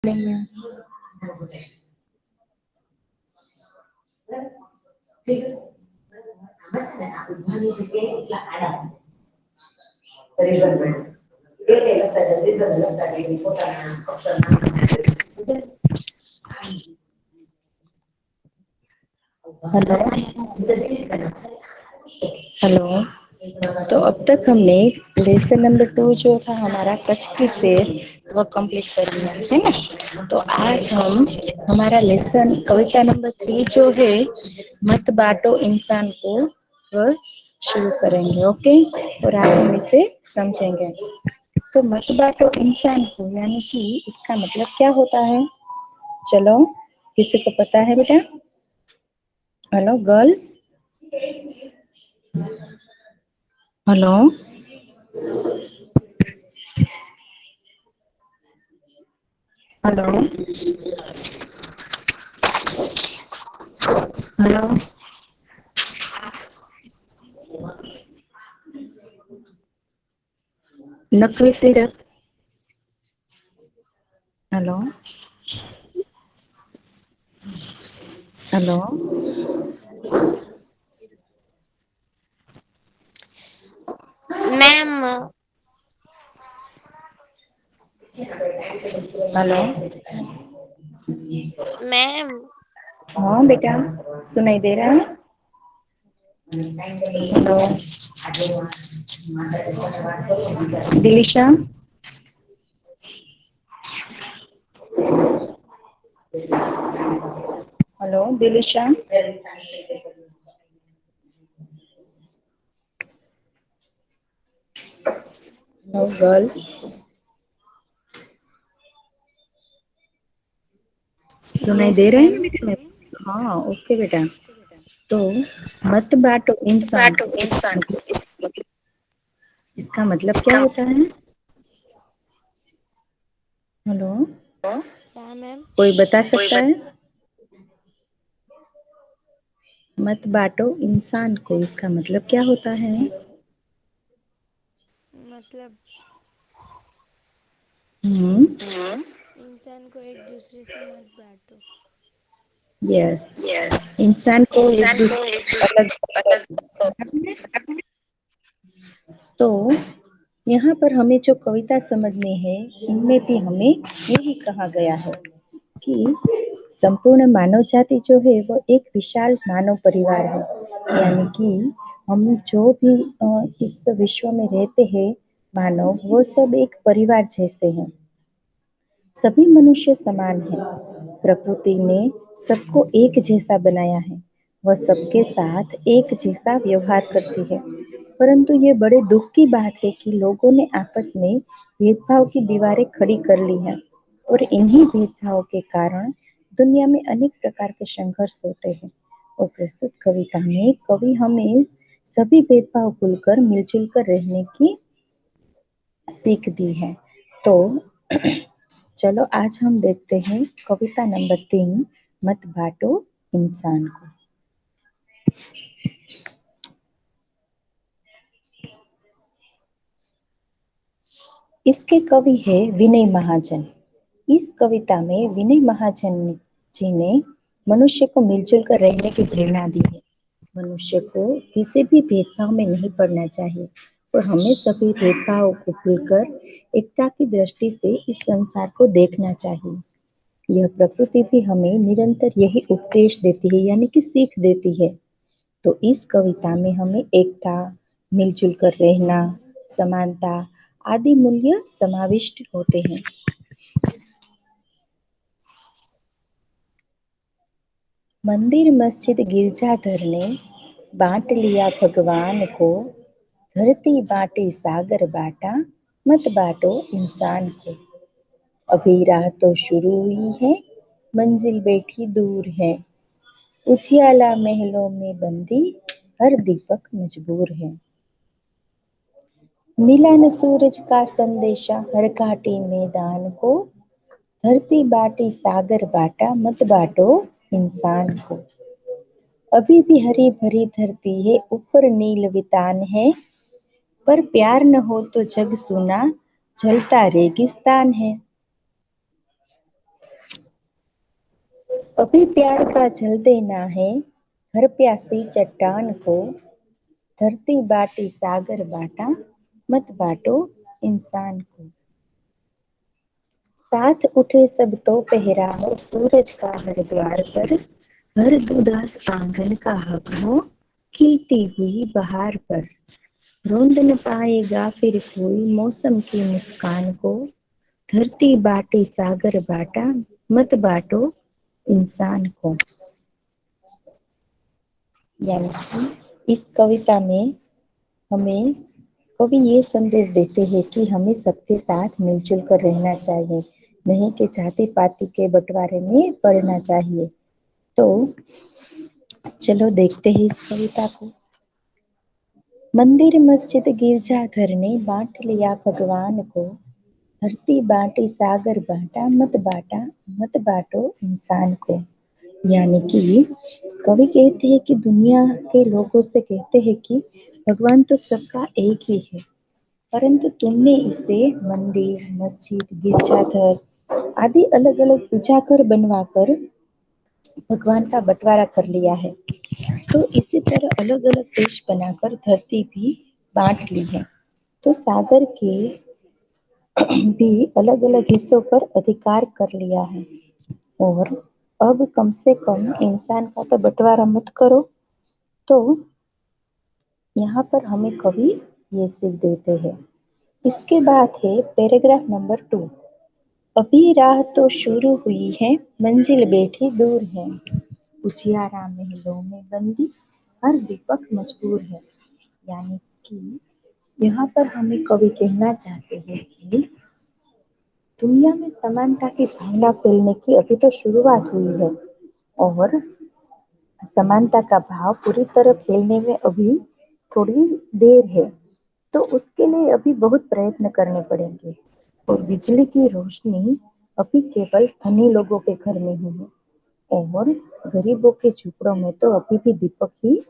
लेंगे। Hello hello. तो अब तक हमने लेसन नंबर 2 जो था हमारा कच्छ की शेर वो कंप्लीट कर लिया है ना। तो आज हम हमारा लेसन कविता नंबर 3 जो है मत बांटो इंसान को वह शुरू करेंगे। ओके, और आज हम इसे समझेंगे। तो मत बांटो इंसान को यानी कि इसका मतलब क्या होता है? चलो, किसी को पता है बेटा? Hello girls, hello hello hello. Naqvi Seerat. Hello hello ma'am hello. Ma'am हाँ बेटा, सुनाई दे रहा है? Hello Dilisha. Hello Dilisha. Hello girls, सुनाई यस दे रहे मैम। हैं बेटा? हाँ ओके बेटा। तो मत बांटो इंसान बांटो को इंसान को इस मतलब इसका मतलब क्या इसका होता है? हेलो, क्या मैम? कोई बता कोई सकता है? मत बांटो इंसान को इसका मतलब क्या होता है? मतलब हम्म। इंसान को एक दूसरे से मत बांटो। यस, यस, इंसान को एक इंसान को एक दूसरे अलग दूसरे अलग तो यहाँ पर हमें जो कविता समझनी है इनमें भी हमें यही कहा गया है कि संपूर्ण मानव जाति जो है वो एक विशाल मानव परिवार है। यानी कि हम जो भी इस विश्व में रहते हैं मानव, वो सब एक परिवार जैसे हैं। सभी मनुष्य समान हैं। प्रकृति ने सबको एक जैसा बनाया है। वह सबके साथ एक जैसा व्यवहार करती है। परंतु ये बड़े दुख की बात है कि लोगों ने आपस में भेदभाव की दीवारें खड़ी कर ली हैं और इन्हीं भेदभाव के कारण दुनिया में अनेक प्रकार के संघर्ष होते हैं। और प्रस्तुत कविता में कवि हमें सभी भेदभाव भूलकर मिलजुल कर रहने की सीख दी है। तो चलो आज हम देखते हैं कविता नंबर 3, मत बांटो इंसान को। इसके कवि है विनय महाजन। इस कविता में विनय महाजन जी ने मनुष्य को मिलजुल कर रहने की प्रेरणा दी है। मनुष्य को किसी भी भेदभाव में नहीं पड़ना चाहिए और हमें सभी भेदभाव को भूलकर एकता की दृष्टि से इस संसार को देखना चाहिए। यह प्रकृति भी हमें निरंतर यही उपदेश देती है, यानी कि सीख देती है। तो इस कविता में हमें एकता, मिलजुल कर रहना, समानता आदि मूल्य समाविष्ट होते हैं। मंदिर मस्जिद गिरजाघर ने बांट लिया भगवान को, धरती बांटी सागर बांटा, मत बांटो इंसान को। अभी राह तो शुरू हुई है, मंजिल बैठी दूर है, उजियाला महलों में बंदी हर दीपक मजबूर है। मिला न सूरज का संदेशा हर घाटी मैदान को, धरती बाटी सागर बाटा, मत बाटो इंसान को। अभी भी हरी भरी धरती है, ऊपर नील वितान है, पर प्यार न हो तो जग सुना, जलता रेगिस्तान है। अभी प्यार का जल देना है हर प्यासी चट्टान को, धरती बाटी सागर बाटा मत बाटो इंसान को। साथ उठे सब तो पहराओ सूरज का हर द्वार पर, हर दुदास आंगन का हक हो खिलती हुई बहार पर। रोंद न पाएगा फिर कोई मौसम की मुस्कान को, धरती बाटी सागर बाटा मत बाटो इंसान को। यानी कि इस कविता में हमें कवि ये संदेश देते हैं कि हमें सबके साथ मिलजुल कर रहना चाहिए, नहीं कि जाति पाति के बंटवारे में पड़ना चाहिए। तो चलो देखते हैं इस कविता को। मंदिर मस्जिद गिरजाघर ने बांट लिया भगवान को, धरती बाटी सागर बाटा मत बाटो इंसान को। यानी कि कवि कहते हैं कि दुनिया के लोगों से कहते हैं कि भगवान तो सबका एक ही है, परंतु तुमने इसे मंदिर मस्जिद गिरजाघर आदि अलग अलग पूजा घर बनवाकर भगवान का बंटवारा कर लिया है। तो इसी तरह अलग अलग देश बनाकर धरती भी बांट ली है। तो सागर के भी अलग अलग हिस्सों पर अधिकार कर लिया है, और अब कम से कम इंसान का तो बंटवारा मत करो। तो यहाँ पर हमें कवि ये सीख देते हैं। इसके बाद है पैराग्राफ नंबर 2। अभी राह तो शुरू हुई है मंजिल बैठी दूर है, उजियारा महलों में बंदी हर दीपक मजबूर है। यानी कि यहाँ पर हमें कवि कहना चाहते हैं कि दुनिया में समानता की भावना फैलने की अभी तो शुरुआत हुई है, और समानता का भाव पूरी तरह फैलने में अभी थोड़ी देर है। तो उसके लिए अभी बहुत प्रयत्न करने पड़ेंगे, और बिजली की रोशनी अभी केवल धनी लोगों के घर में ही है, और गरीबों के झुपड़ों में तो अभी भी दीपक ही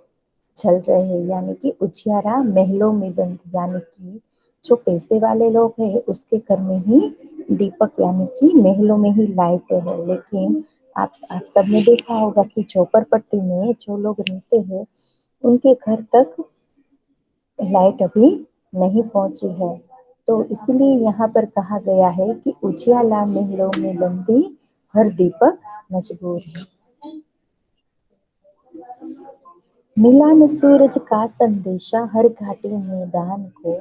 चल रहे हैं। यानी कि उजियारा महलों में बंद, यानी कि जो पैसे वाले लोग हैं उसके घर में ही दीपक यानी कि महलों में ही लाइटें है। लेकिन आप सबने देखा होगा कि झोपड़पट्टी में जो लोग रहते हैं उनके घर तक लाइट अभी नहीं पहुंची है। तो इसलिए यहाँ पर कहा गया है कि उजियाला महलों में बंदी हर दीपक मजबूर है। मिला न सूरज का संदेशा हर घाटी मैदान को,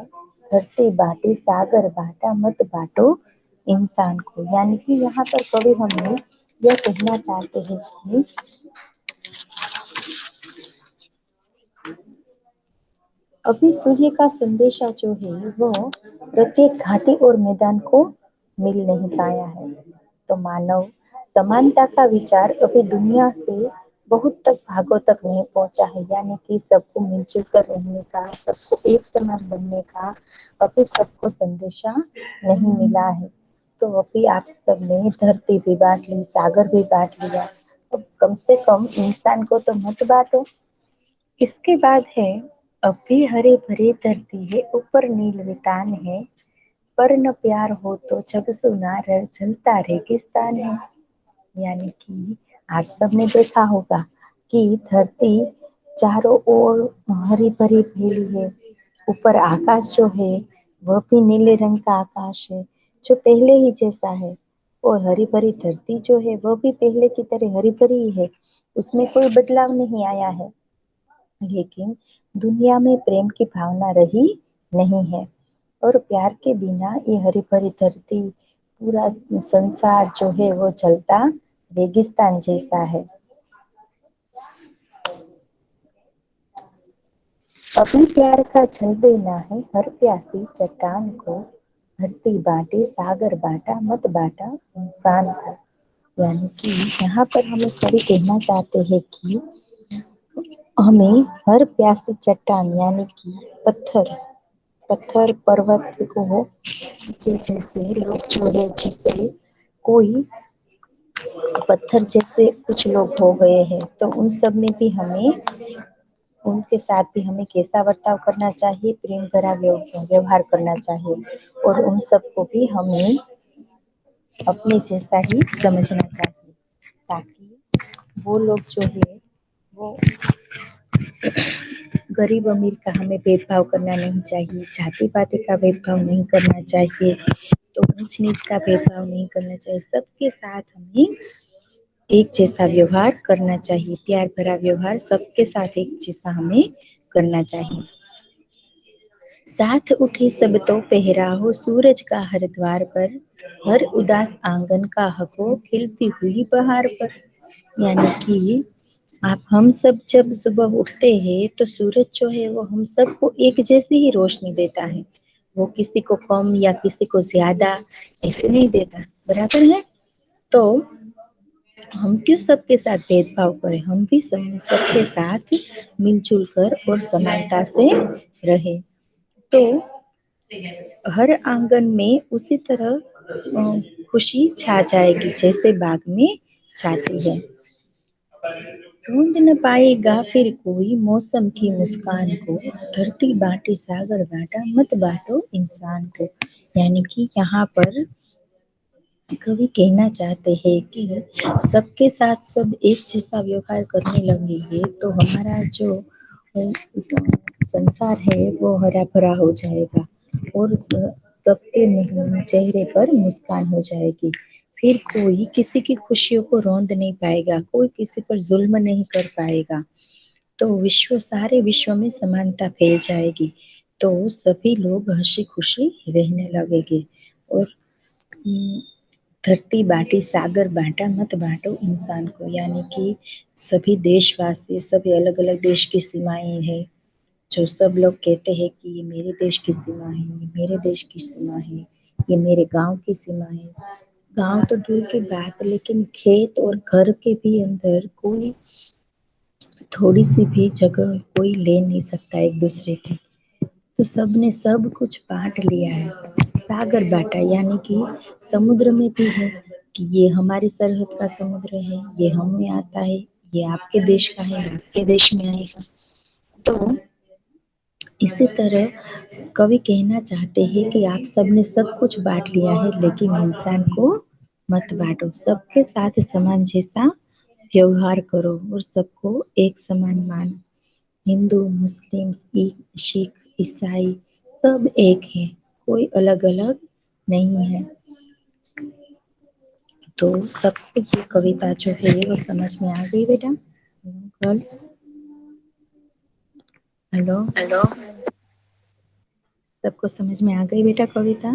धरती बाटी सागर बाटा मत बाटो इंसान को। यानी कि यहाँ पर कवि हमें यह कहना चाहते हैं कि अभी सूर्य का संदेशा जो है वो प्रत्येक घाटी और मैदान को मिल नहीं पाया है। तो मानव समानता का विचार अभी दुनिया से बहुत तक भागों तक नहीं पहुंचा है। यानी कि सबको मिलजुल कर रहने का, सबको एक समान बनने का अभी सबको संदेशा नहीं मिला है। तो अभी आप सबने धरती भी बांट ली, सागर भी बांट लिया, अब कम से कम इंसान को तो मत बांटो। इसके बाद है अब भी हरे भरे धरती है ऊपर नील वितान है, पर न प्यार हो तो जग सुना जलता रेगिस्तान है। यानी कि आप सबने देखा होगा कि धरती चारों ओर हरी भरी फैली है, ऊपर आकाश जो है वह भी नीले रंग का आकाश है जो पहले ही जैसा है, और हरी भरी धरती जो है वह भी पहले की तरह हरी भरी ही है, उसमें कोई बदलाव नहीं आया है। लेकिन दुनिया में प्रेम की भावना रही नहीं है, और प्यार के बिना ये हरी भरी धरती पूरा संसार जो है वो चलता रेगिस्तान जैसा है। अभी प्यार का जल देना है हर प्यासी चट्टान को, धरती बाटे सागर बाटा मत बाटा इंसान को। यानी कि यहाँ पर हमें कवि कहना चाहते हैं कि हमें हर प्यासी चट्टान यानी कि पत्थर पत्थर पर्वत को जैसे लोग जो है, जैसे कोई पत्थर जैसे कुछ लोग हो गए हैं, तो उन सब में भी हमें उनके साथ भी हमें कैसा बर्ताव करना चाहिए, प्रेम भरा व्यवहार करना चाहिए, और उन सबको भी हमें अपने जैसा ही समझना चाहिए, ताकि वो लोग जो है वो गरीब अमीर का हमें भेदभाव करना नहीं चाहिए, जाति पाति का भेदभाव नहीं करना चाहिए, तो ऊंच नीच का भेदभाव नहीं करना चाहिए। सबके साथ हमें एक जैसा व्यवहार करना चाहिए, प्यार भरा व्यवहार सबके साथ एक जैसा हमें करना चाहिए। साथ उठे सब तो पहराहो सूरज का हर द्वार पर, हर उदास आंगन का हको खिलती हुई बहार पर। यानी कि आप हम सब जब सुबह उठते हैं तो सूरज जो है वो हम सबको एक जैसी ही रोशनी देता है, वो किसी को कम या किसी को ज्यादा ऐसे नहीं देता, बराबर है। तो हम क्यों सबके साथ भेदभाव करें, हम भी सबके साथ मिलजुल कर और समानता से रहे। तो हर आंगन में उसी तरह खुशी छा जाएगी जैसे बाग में छाती है। ढूंढ न पाएगा फिर कोई मौसम की मुस्कान को, धरती बांटी सागर बांटा मत बांटो इंसान को। यानी कि यहाँ पर कवि कहना चाहते हैं कि सबके साथ सब एक जैसा व्यवहार करने लगेंगे तो हमारा जो संसार है वो हरा भरा हो जाएगा और सबके चेहरे पर मुस्कान हो जाएगी। फिर कोई किसी की खुशियों को रौंद नहीं पाएगा, कोई किसी पर जुल्म नहीं कर पाएगा, तो सारे विश्व में समानता फैल जाएगी, तो सभी लोग हंसी खुशी रहने लगेंगे। और धरती बांटी सागर बांटा मत बांटो इंसान को, यानी कि सभी देशवासी, सभी अलग अलग देश की सीमाएं हैं, जो सब लोग कहते हैं कि ये मेरे देश की सीमा है, ये मेरे देश की सीमा है, ये मेरे गांव की सीमा है। गांव तो दूर की बात, लेकिन खेत और घर के भी अंदर कोई थोड़ी सी भी जगह कोई ले नहीं सकता एक दूसरे की, तो सबने सब कुछ बांट लिया है। सागर बांटा यानी कि समुद्र में भी है कि ये हमारी सरहद का समुद्र है, ये हम में आता है, ये आपके देश का है, आपके देश में आएगा। तो इसी तरह कवि कहना चाहते हैं कि आप सबने सब कुछ बांट लिया है लेकिन इंसान को मत बांटो, सबके साथ समान जैसा व्यवहार करो और सबको एक समान मानो। हिंदू मुस्लिम सिख ईसाई सब एक है, कोई अलग अलग नहीं है। तो सबको ये कविता जो है वो समझ में आ गई बेटा? Girls, hello, yes ma'am. सबको समझ में आ गई बेटा कविता?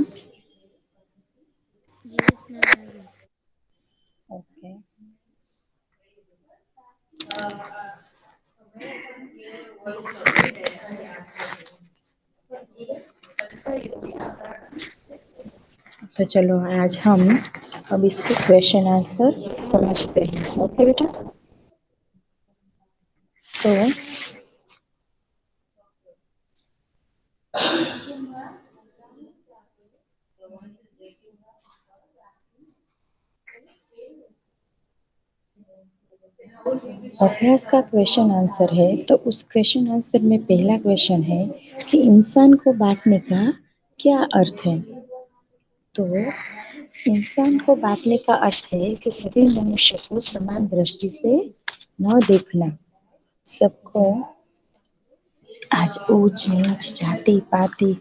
यस मैम आ गई। ओके। तो चलो आज हम अब इसके क्वेश्चन आंसर समझते हैं। ओके बेटा? तो अभ्यास का क्वेश्चन आंसर है, तो उस क्वेश्चन आंसर में पहला क्वेश्चन है कि इंसान को बांटने का क्या अर्थ है। तो इंसान को बांटने का अर्थ है कि सभी मनुष्य को समान दृष्टि से न देखना, सबको आज ऊंच नीच जाति पाति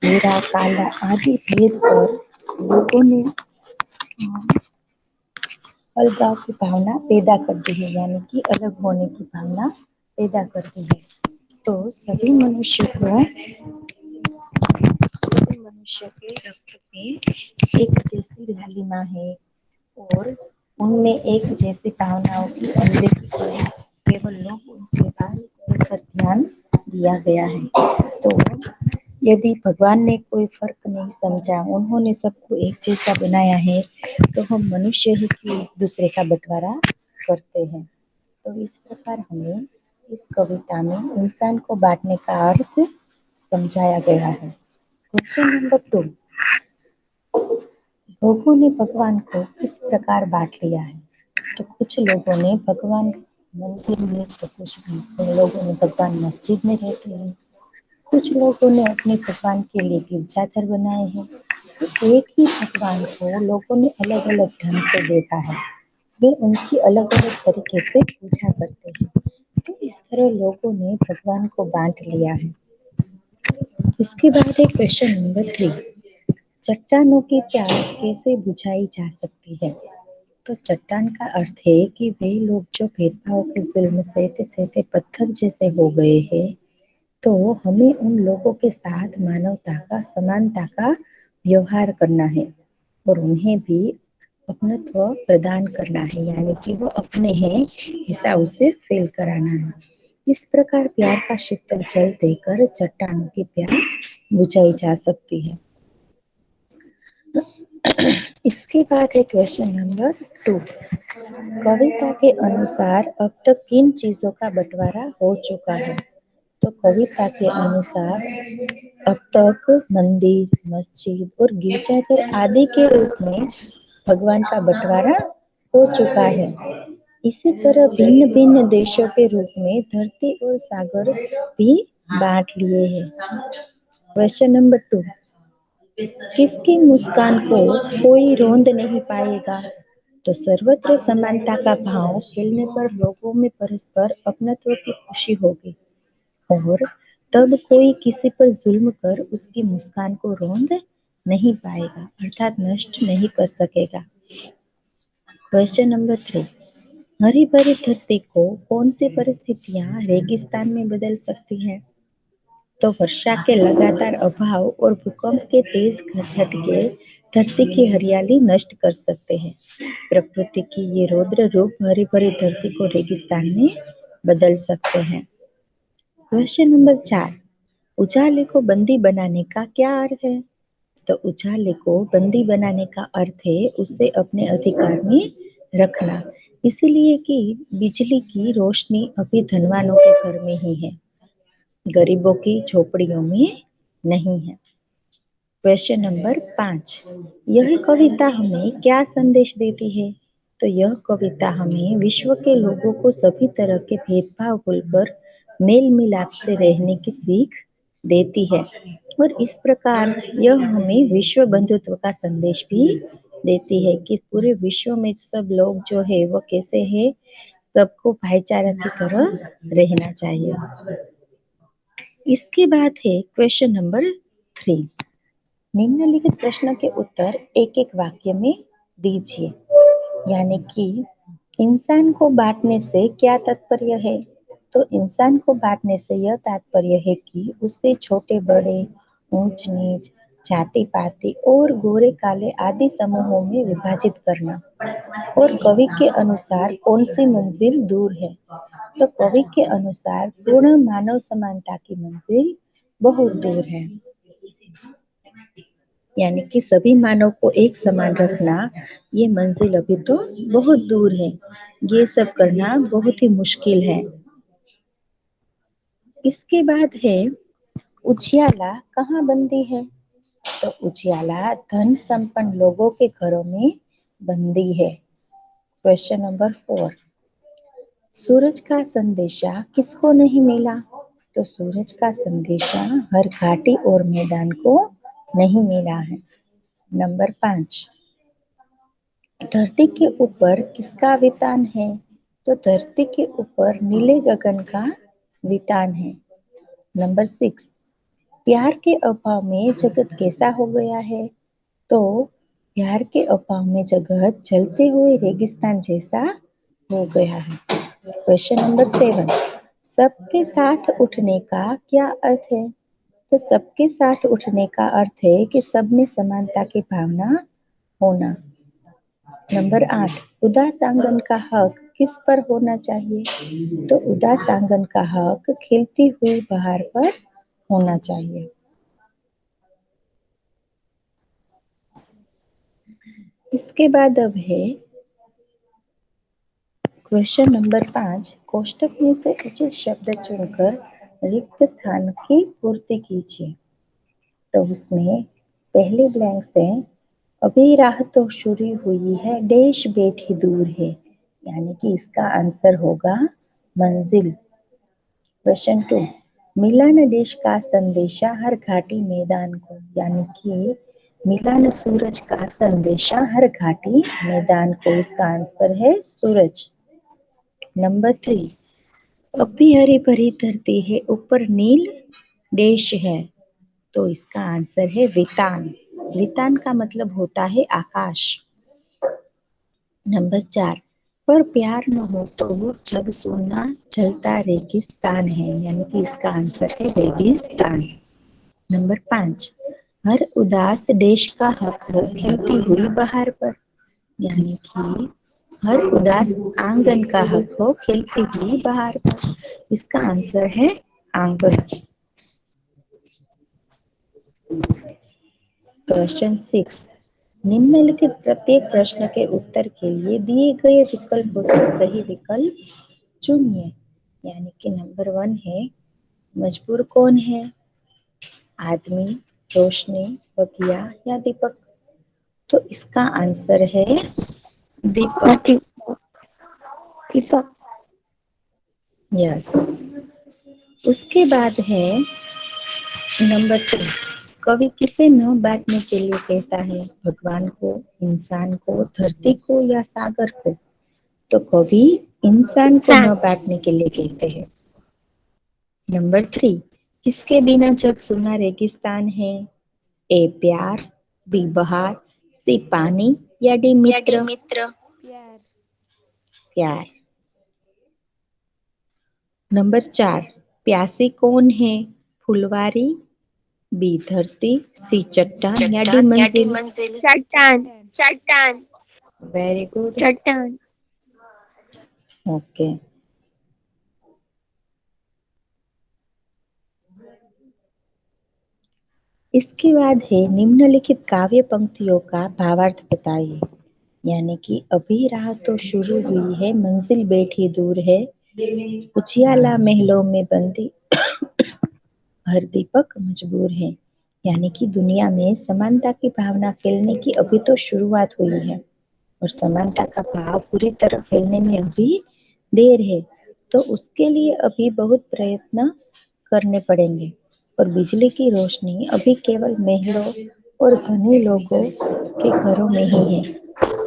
गोरा काला आदि भेद कर लोगों ने अलगाव की भावना पैदा करती है, यानी कि अलग होने की भावना पैदा करती है। तो सभी मनुष्य के रक्त में एक जैसी लालिमा है और उनमें एक जैसी भावनाओं की अनदेखी करें, केवल लोग उनके बाहरी शरीर पर ध्यान दिया गया है। तो यदि भगवान ने कोई फर्क नहीं समझा, उन्होंने सबको एक जैसा बनाया है, तो हम मनुष्य ही क्यों एक दूसरे का बंटवारा करते हैं। तो इस प्रकार हमें इस कविता में इंसान को बांटने का अर्थ समझाया गया है। क्वेश्चन नंबर 2, लोगों ने भगवान को किस प्रकार बांट लिया है। तो कुछ लोगों ने भगवान मंदिर में, तो कुछ लोगों ने भगवान मस्जिद में रहते हैं, कुछ लोगों ने अपने भगवान के लिए गिरजाघर बनाए हैं। तो एक ही भगवान को लोगों ने अलग अलग ढंग से देखा है। वे उनकी अलग अलग तरीके से पूजा करते हैं। तो इस तरह लोगों ने भगवान को बांट लिया है। इसके बाद है क्वेश्चन नंबर 3, चट्टानों की प्यास कैसे बुझाई जा सकती है। तो चट्टान का अर्थ है कि वे लोग जो भेदभाव के जुल्म सहते सहते पत्थर जैसे हो गए हैं, तो हमें उन लोगों के साथ मानवता का, समानता का व्यवहार करना है और उन्हें भी अपनत्व प्रदान करना है, यानी कि वो अपने हैं ऐसा उसे फील कराना है। इस प्रकार प्यार का शीतल जल देकर चट्टानों की प्यास बुझाई जा सकती है। इसके बाद है क्वेश्चन नंबर 2, कविता के अनुसार अब तक किन चीजों का बंटवारा हो चुका है। तो कविता के अनुसार अब तक मंदिर, मस्जिद और गिरजाघर आदि के रूप में भगवान का बंटवारा हो चुका है। इसी तरह भिन्न भिन्न देशों के रूप में धरती और सागर भी बांट लिए हैं। क्वेश्चन नंबर 2, किसकी मुस्कान को कोई रोंद नहीं पाएगा। तो सर्वत्र समानता का भाव फैलने पर लोगों में परस्पर अपनत्व की खुशी होगी और तब कोई किसी पर जुल्म कर उसकी मुस्कान को रोंद नहीं पाएगा, अर्थात नष्ट नहीं कर सकेगा। क्वेश्चन नंबर 3, हरी भरी धरती को कौन सी परिस्थितियां रेगिस्तान में बदल सकती हैं। तो वर्षा के लगातार अभाव और भूकंप के तेज झटके धरती की हरियाली नष्ट कर सकते हैं। प्रकृति की ये रौद्र रूप हरी भरी धरती को रेगिस्तान में बदल सकते हैं। क्वेश्चन नंबर 4, उजाले को बंदी बनाने का क्या अर्थ है। तो उजाले को बंदी बनाने का अर्थ है उसे अपने अधिकार में रखना, इसलिए कि बिजली की रोशनी अभी धनवानों के घर में ही है, गरीबों की झोपड़ियों में नहीं है। क्वेश्चन नंबर 5, यह कविता हमें क्या संदेश देती है। तो यह कविता हमें विश्व के लोगों को सभी तरह के भेदभाव भूलकर मेल मिलाप से रहने की सीख देती है और इस प्रकार यह हमें विश्व बंधुत्व का संदेश भी देती है कि पूरे विश्व में सब लोग जो है वो कैसे है, सबको भाईचारा की तरह रहना चाहिए। इसके बाद है क्वेश्चन नंबर 3, निम्नलिखित प्रश्न के उत्तर एक एक वाक्य में दीजिए, यानी कि इंसान को बांटने से क्या तात्पर्य है। तो इंसान को बांटने से यह तात्पर्य है कि उसे छोटे बड़े, ऊंच नीच, जाति पाति और गोरे काले आदि समूहों में विभाजित करना। और कवि के अनुसार कौन सी मंजिल दूर है। तो कवि के अनुसार पूर्ण मानव समानता की मंजिल बहुत दूर है, यानी कि सभी मानव को एक समान रखना, ये मंजिल अभी तो बहुत दूर है, ये सब करना बहुत ही मुश्किल है। इसके बाद है उजियाला कहाँ बंदी है। तो उजियाला धन संपन्न लोगों के घरों में बंदी है। क्वेश्चन नंबर 4, सूरज का संदेशा किसको नहीं मिला। तो सूरज का संदेशा हर घाटी और मैदान को नहीं मिला है। नंबर 5, धरती के ऊपर किसका वितान है। तो धरती के ऊपर नीले गगन का वितान है। नंबर 6, प्यार के अभाव में जगत कैसा हो गया है। तो प्यार के अभाव में जगत जलते हुए रेगिस्तान जैसा हो गया है। क्वेश्चन नंबर 7, सबके साथ उठने का क्या अर्थ है। तो सबके साथ उठने का अर्थ है कि सब में समानता की भावना होना। नंबर 8, उदास आंगन का हक किस पर होना चाहिए। तो उदास आंगन का हक खिलती हुई बहार पर होना चाहिए। इसके बाद अब है क्वेश्चन नंबर 5, कोष्टक में से उचित शब्द चुनकर रिक्त स्थान की पूर्ति कीजिए। तो उसमें पहले ब्लैंक से अभी राह तो शुरू हुई है, देश बैठी दूर है, यानी कि इसका आंसर होगा मंजिल। क्वेश्चन 2, मिला न देश का संदेशा हर घाटी मैदान को, यानी कि मिला न सूरज का संदेशा हर घाटी, मैदान को इसका आंसर है सूरज। नंबर 3, अब भी हरी भरी धरती है, ऊपर नील देश है, तो इसका आंसर है वितान। वितान का मतलब होता है आकाश। नंबर 4, पर प्यार न हो तो जग सोना जलता रेगिस्तान है, यानी कि इसका आंसर है रेगिस्तान। नंबर 5, हर उदास देश का हक हो खिलती हुई बहार पर, यानी कि हर उदास आंगन का हक हो खिलती हुई बहार पर, इसका आंसर है आंगन। क्वेश्चन 6, निम्नलिखित प्रत्येक प्रश्न के उत्तर के लिए दिए गए विकल्पों से सही विकल्प चुनिए। यानी कि नंबर 1 है, मजबूर कौन है? आदमी, रोशनी, बगिया या दीपक? तो इसका आंसर है दीपक। दीपक। यस। उसके बाद है नंबर 3, कवि किसे न बांटने के लिए कहता है? भगवान को, इंसान को, धरती को या सागर को? तो कवि इंसान को न बांटने के लिए कहते हैं। नंबर 3, किसके बिना जग सुना रेगिस्तान है? ए प्यार, बी बहार, सी पानी या डी मित्र? प्यार। प्यार। नंबर 4, प्यासी कौन है? फुलवारी, बी धरती, सी चट्टान या डी मंजिल? चट्टान। चट्टान। Very good. चट्टान। ओके। इसके बाद है निम्नलिखित काव्य पंक्तियों का भावार्थ बताइए। यानी कि अभी राह तो शुरू हुई है, मंजिल बैठी दूर है, उजियाला महलों में बंदी हर दीपक मजबूर है। यानी कि दुनिया में समानता की भावना फैलने की अभी तो शुरुआत हुई है, और समानता का भाव पूरी तरह फैलने में अभी देर है, तो उसके लिए अभी बहुत प्रयत्न करने पड़ेंगे। और बिजली की रोशनी अभी केवल महलों और धनी लोगों के घरों में ही है,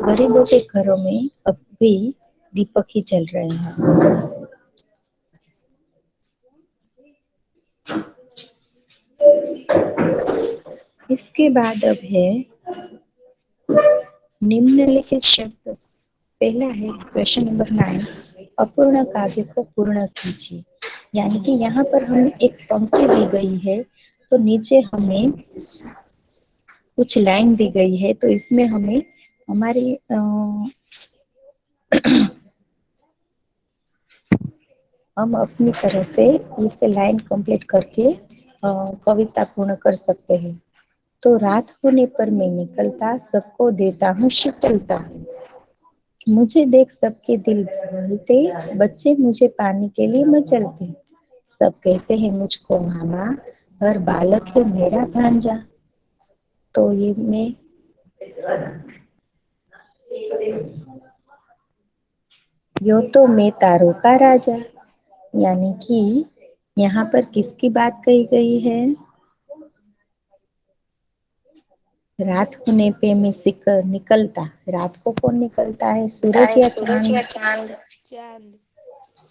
गरीबों के घरों में अब भी दीपक ही जल रहे हैं। इसके बाद अब है निम्नलिखित शब्द। पहला है क्वेश्चन नंबर 9, अपूर्ण काव्य को पूर्ण कीजिए। यानी कि यहाँ पर हमें एक पंक्ति दी गई है, तो नीचे हमें कुछ लाइन दी गई है, तो इसमें हमें हमारी हम अपनी तरह से इसे लाइन कंप्लीट करके कविता पूर्ण कर सकते हैं। तो रात होने पर मैं निकलता, सबको देता हूँ शीतलता, मुझे देख सबके दिल बहलते, बच्चे मुझे पाने के लिए मचलते, सब कहते हैं मुझको मामा, हर बालक है मेरा भांजा। तो ये मैं यो तो मैं तारों का राजा। यानी कि यहाँ पर किसकी बात कही गई है? रात होने पे मैं निकलता, रात को कौन निकलता है? सूरज या चांद? चांद।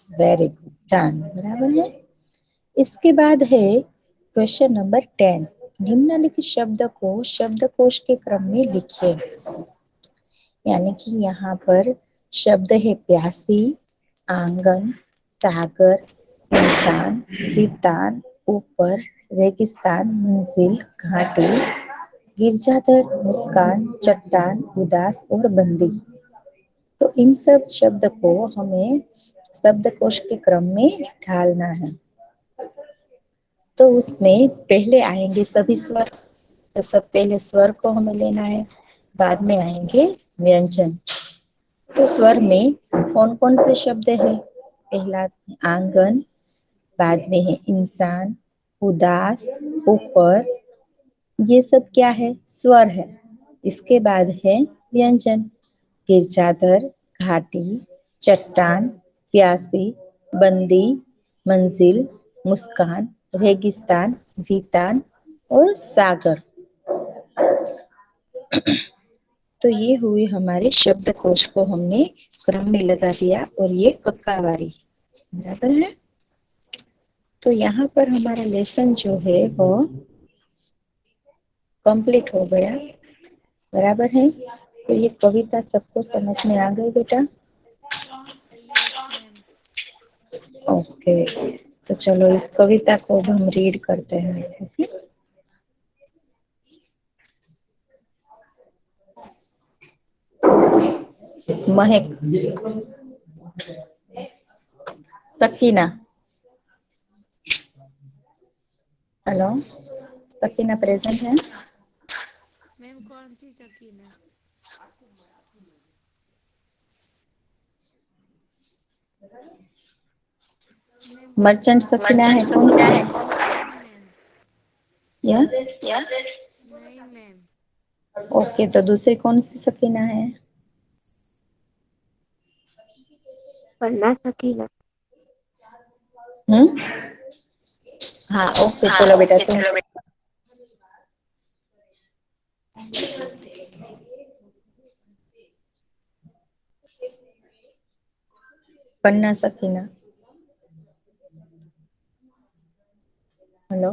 वेरी गुड, चांद बराबर है। इसके बाद है क्वेश्चन नंबर 10, निम्नलिखित शब्द को शब्दकोश के क्रम में लिखिए। यानी कि यहाँ पर शब्द है प्यासी, आंगन, सागर, इंसान, वितान, ऊपर, रेगिस्तान, मंजिल, घाटी, गिरजाधर, मुस्कान, चट्टान, उदास और बंदी। तो इन सब शब्द को हमें शब्दकोश के क्रम में ढालना है। तो उसमें पहले आएंगे सभी स्वर, तो सब पहले स्वर को हमें लेना है, बाद में आएंगे व्यंजन। तो स्वर में कौन कौन से शब्द है? पहला आंगन, बाद में है इंसान, उदास, ऊपर, ये सब क्या है? स्वर है। इसके बाद है व्यंजन, गिरजाधर, घाटी, चट्टान, प्यासी, बंदी, मंजिल, मुस्कान, रेगिस्तान, वितान और सागर। तो ये हुई हमारे शब्दकोश को हमने क्रम में लगा दिया और ये कक्कावारी बराबर है। तो यहाँ पर हमारा लेसन जो है वो कंप्लीट हो गया बराबर है। तो ये कविता सबको समझ में आ गई बेटा? Yes ma'am. ओके, तो चलो इस कविता को हम रीड करते हैं। ओके, महक, सकीना, हेलो, सकीना प्रेजेंट है? मैम कौन सी सकीना? मैम कौन मर्चेंट सी सकीना सकीना? है कौन? नहीं मैम। या नहीं मैम। ओके, तो दूसरी कौन सी सकीना है? पढ़ना सकीना। हम्म, हाँ मैम ओके, चलो बेटा तुम पन्ना सकीना। हेलो,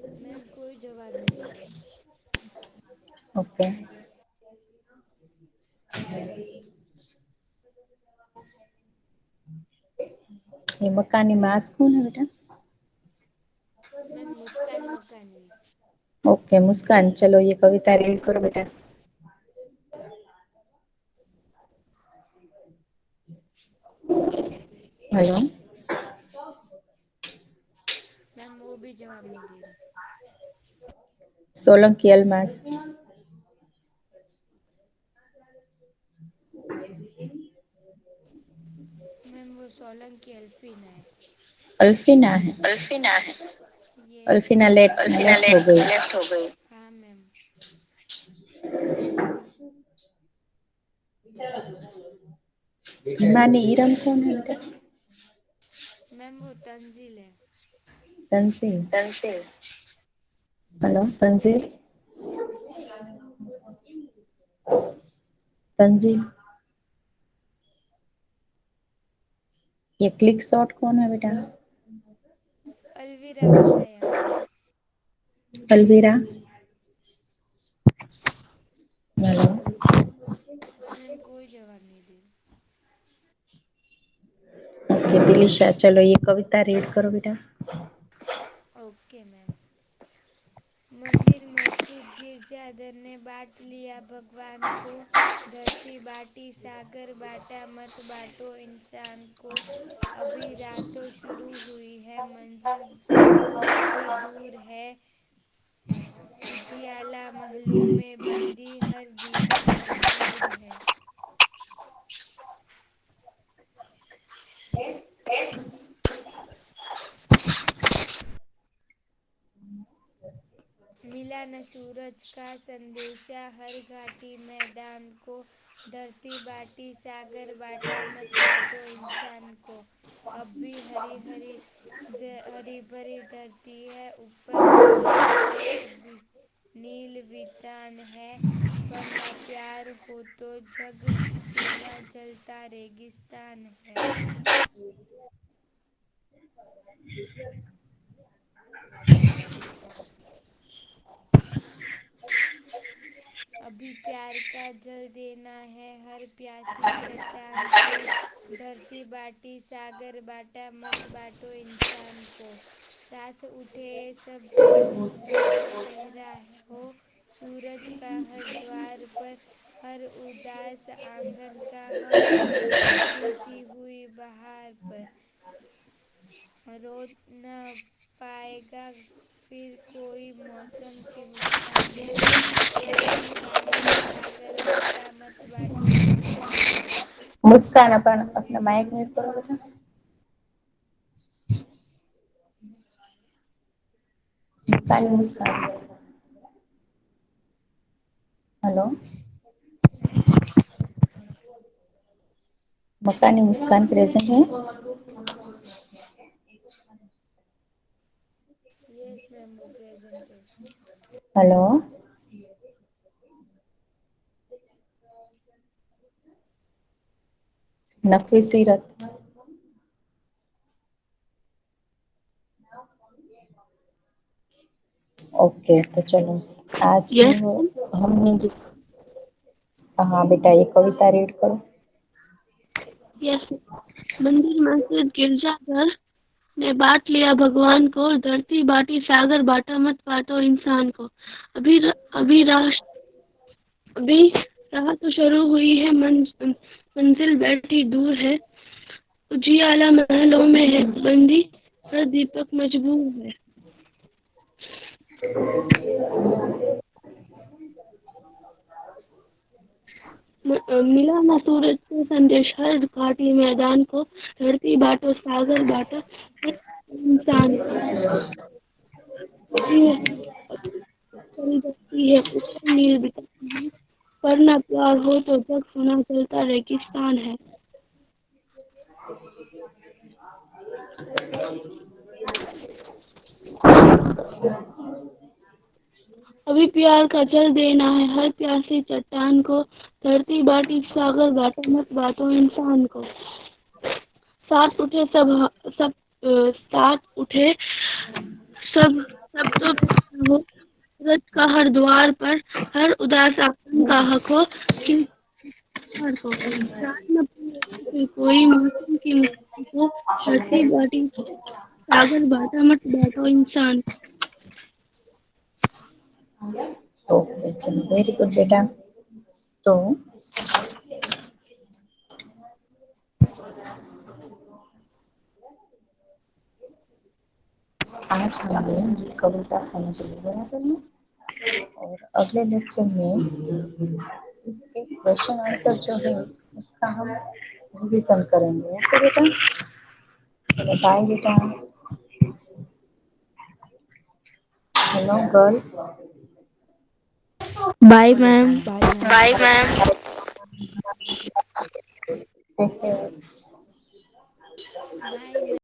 मैम कोई जवाब नहीं दे रहा। ओके, ये मकानी मास कौन है बेटा? मैम मुस्कान मकानी। ओके मुस्कान, चलो ये कविता रीड करो बेटा। हेलो, मैम वो भी जवाब नहीं दे रही। सोलंकी अलमास। मैम वो सोलंकी अल्फीना है। अल्फीना है? यस। अल्फीना लेफ्ट हो गई। हाँ मैम। हिमानी ईरम कौन है बेटा? मैम वो तंजील है। तंजील। हेलो तंजील, तंजील। ये क्लिक शॉट कौन है बेटा? अलवीरा वसाया। अलवीरा। हेलो, मैम कोई जवाब नहीं दे रही। ओके दिलिशा, चलो ये कविता रीड करो बेटा। Okay ma'am. मंदिर मस्जिद गिरजाघर ने बांट लिया भगवान को, धरती बाटी सागर बाटा मत बांटो इंसान को। अभी रातों शुरू हुई है मंजिल अभी दूर है, उजियाला महलों में बंदी हर दीवा मजबूर है। मिला न सूरज का संदेशा हर घाटी मैदान को, धरती बाटी सागर बाटा मत बाटो इंसान को। अब भी हरी हरी हरी भरी धरती है, ऊपर नीला नील वितान है, पर ना प्यार हो तो जग सूना जलता रेगिस्तान है। अभी प्यार का जल देना है हर प्यासी चट्टान को, धरती बाटी सागर बाटा मत बाटो इंसान को। साथ उठे सब कल दोपहरा हो, सूरज का हर द्वार पर हर उदास आंगन का हर फूल खिलती हुई बहार पर। रोज न पाएगा फिर कोई मौसम की मुस्कान को, धरती बाटी सागर बाटा मत बाटो इंसान को। मुस्कान, अपन अपना माइक म्यूट करो बेटा। मुस्कान, मुस्कान, हेलो, मकानी मुस्कान प्रेजेंट है? यस मैम वो प्रेजेंट है। हेलो। नफी सीरत। ओके, तो चलो आज यस। हमने हाँ बेटा, ये कविता रीड करो। यस। मंदिर मस्जिद गिरजाघर ने बांट लिया भगवान को, धरती बांटी सागर बांटा मत बांटो इंसान को। अभी अभी अभी राह तो शुरू हुई है, मंजिल बैठी दूर है। उजियाला महलों में है बंदी, हर दीपक मजबूर है। मिला ना सूरज से संदेश हर घाटी मैदान को, धरती बांटो सागर बांटा हर इंसान को। अभी चली जाती है ऊपर नील बिताती है, पर ना प्यार हो तो जग सुना चलता रेगिस्तान है। अभी प्यार का जल देना है हर प्यासी चट्टान को, धरती बाटी सागर बाटा मत बाटो इंसान को। साथ उठे सब साथ उठे सब तो प्यार हो, सूरज का हर द्वार पर हर उदास आंगन का हक हो, कि प्यार को रात न पूरे तो फिर कोई मौसम की मुस्कान को, धरती बाटी सागर बाटा मत बाटो इंसान को। ओके, चलो वेरी गुड बेटा। तो आज हमने ये कविता समझ ली, बराबर में। और अगले लेक्चर में इसके क्वेश्चन आंसर जो है उसका हम रिवीजन करेंगे। ओके बेटा, चलो बाय बेटा। Hello girls. Bye ma'am. Bye ma'am.